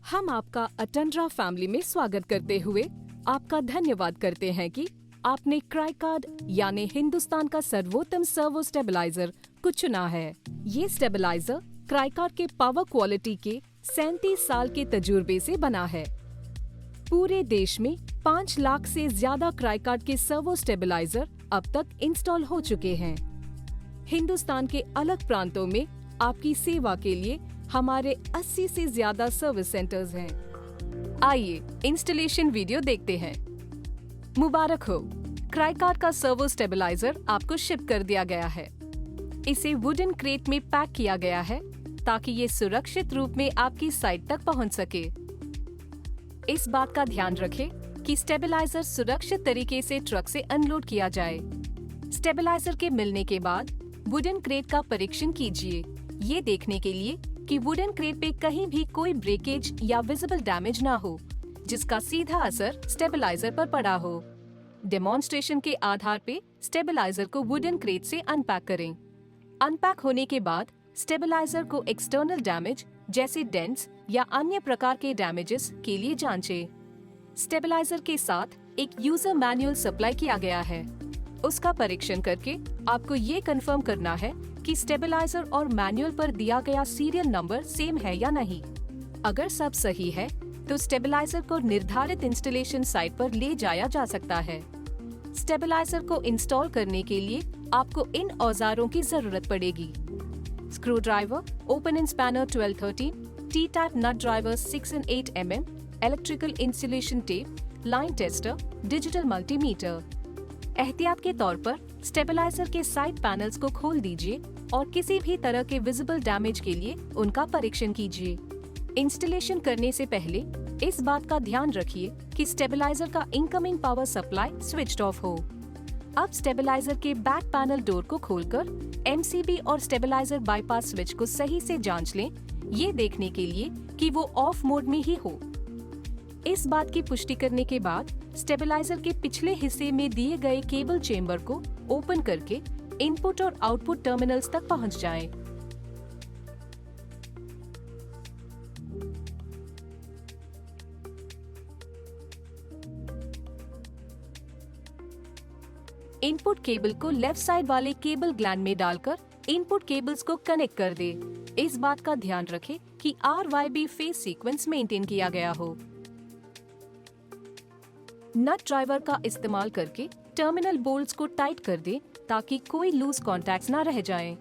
हम आपका अटंड्रा फैमिली में स्वागत करते हुए आपका धन्यवाद करते हैं कि आपने क्राइकार्ड यानी हिंदुस्तान का सर्वोत्तम सर्वो स्टेबलाइजर को चुना है। ये स्टेबलाइजर क्राइकार्ड के पावर क्वालिटी के 37 साल के तजुर्बे से बना है। पूरे देश में 5 लाख से ज्यादा क्राइकार्ड के सर्वो स्टेबलाइजर अब तक इंस्टॉल हो चुके हैं। हिंदुस्तान के अलग प्रांतों में आपकी सेवा के लिए हमारे 80 से ज्यादा सर्विस सेंटर्स हैं। आइए इंस्टॉलेशन वीडियो देखते हैं। मुबारक हो, क्राइकार्ड का सर्वो स्टेबलाइजर आपको शिप कर दिया गया है। इसे वुडन क्रेट में पैक किया गया है ताकि ये सुरक्षित रूप में आपकी साइट तक पहुंच सके। इस बात का ध्यान रखें कि स्टेबलाइजर सुरक्षित तरीके से ट्रक से अनलोड किया जाए। स्टेबलाइजर के मिलने के बाद वुडन क्रेट का परीक्षण कीजिए, ये देखने के लिए कि वुडन क्रेट पे कहीं भी कोई ब्रेकेज या विजिबल डैमेज ना हो, जिसका सीधा असर स्टेबलाइजर पर पड़ा हो। डेमोन्स्ट्रेशन के आधार पे स्टेबलाइजर को वुडन क्रेट से अनपैक करें। अनपैक होने के बाद स्टेबलाइजर को एक्सटर्नल डैमेज जैसे डेंट्स या अन्य प्रकार के डैमेजेस के लिए जांचें। स्टेबलाइजर के साथ एक यूजर मैनुअल सप्लाई किया गया है। उसका परीक्षण करके आपको ये कंफर्म करना है कि स्टेबलाइजर और मैनुअल पर दिया गया सीरियल नंबर सेम है या नहीं। अगर सब सही है तो स्टेबलाइजर को निर्धारित इंस्टॉलेशन साइट पर ले जाया जा सकता है। स्टेबलाइजर को इंस्टॉल करने के लिए आपको इन औजारों की जरूरत पड़ेगी: screw driver, opening spanner 1213, T type nut driver 6 and 8 mm, electrical insulation tape, line tester, digital multimeter. एहतियात के तौर पर स्टेबलाइजर के साइड पैनल्स को खोल दीजिए और किसी भी तरह के विजिबल डैमेज के लिए उनका परीक्षण कीजिए। इंस्टॉलेशन करने से पहले इस बात का ध्यान रखिए कि स्टेबलाइजर का incoming power supply switched off हो। अब स्टेबलाइजर के बैक पैनल डोर को खोलकर MCB और स्टेबलाइजर बाईपास स्विच को सही से जांच लें, ये देखने के लिए कि वो ऑफ मोड में ही हो। इस बात की पुष्टि करने के बाद स्टेबलाइजर के पिछले हिस्से में दिए गए केबल चेंबर को ओपन करके इनपुट और आउटपुट टर्मिनल्स तक पहुंच जाएं। इनपुट केबल को लेफ्ट साइड वाले केबल ग्लैंड में डालकर इनपुट केबल्स को कनेक्ट कर दे। इस बात का ध्यान रखें कि RYB फेज सीक्वेंस मेंटेन किया गया हो। नट ड्राइवर का इस्तेमाल करके टर्मिनल बोल्ट्स को टाइट कर दे ताकि कोई लूज कॉन्टैक्ट्स ना रह जाएं।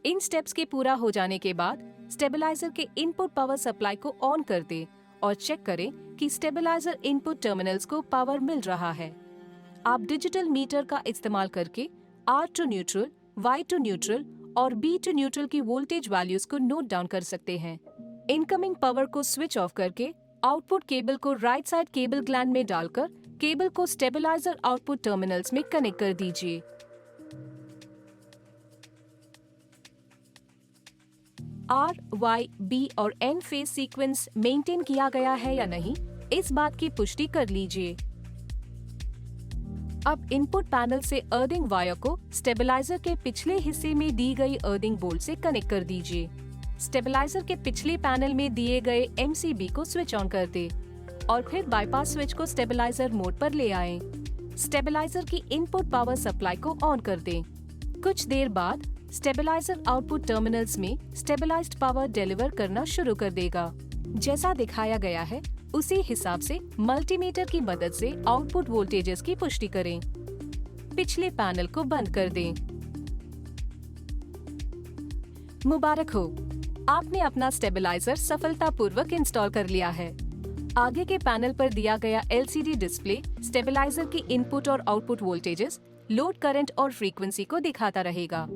इन स्टेप्स के पूरा हो जाने के बाद स्टेबलाइजर के इनपुट पावर सप्लाई को ऑन कर दे और चेक करें कि स्टेबलाइजर इनपुट टर्मिनल्स को पावर मिल रहा है। आप डिजिटल मीटर का इस्तेमाल करके R to neutral, Y to neutral और B टू न्यूट्रल की वोल्टेज वैल्यूज को नोट डाउन कर सकते हैं। इनकमिंग पावर को स्विच ऑफ करके आउटपुट केबल को राइट साइड केबल ग्लैंड में डालकर केबल को स्टेबलाइजर आउटपुट टर्मिनल्स में कनेक्ट कर दीजिए। R, Y, B और N फेज सीक्वेंस मेंटेन किया गया है या नहीं, इस बात की पुष्टि कर लीजिए। अब इनपुट पैनल से अर्थिंग वायर को स्टेबलाइजर के पिछले हिस्से में दी गई अर्थिंग बोल्ट से कनेक्ट कर दीजिए। स्टेबलाइजर के पिछले पैनल में दिए गए MCB को स्विच ऑन कर दे और फिर बाईपास स्विच को स्टेबलाइजर मोड पर ले आए। स्टेबलाइजर की इनपुट पावर सप्लाई को ऑन कर दें। कुछ देर बाद स्टेबलाइजर आउटपुट टर्मिनल्स में स्टेबलाइज्ड पावर डिलीवर करना शुरू कर देगा। जैसा दिखाया गया है उसी हिसाब से मल्टीमीटर की मदद से आउटपुट वोल्टेजेस की पुष्टि करें। पिछले पैनल को बंद कर दें। मुबारक हो, आपने अपना स्टेबलाइजर सफलतापूर्वक इंस्टॉल कर लिया है। आगे के पैनल पर दिया गया LCD डिस्प्ले स्टेबलाइजर की इनपुट और आउटपुट वोल्टेजेस, लोड करंट और फ्रीक्वेंसी को दिखाता रहेगा।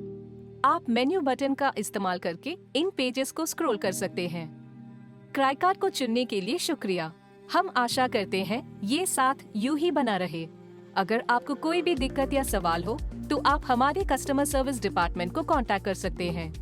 आप मेन्यू बटन का इस्तेमाल करके इन पेजेस को स्क्रॉल कर सकते हैं। क्राइकार्ड को चुनने के लिए शुक्रिया। हम आशा करते हैं ये साथ यूं ही बना रहे। अगर आपको कोई भी दिक्कत या सवाल हो तो आप हमारे कस्टमर सर्विस डिपार्टमेंट को कांटेक्ट कर सकते हैं।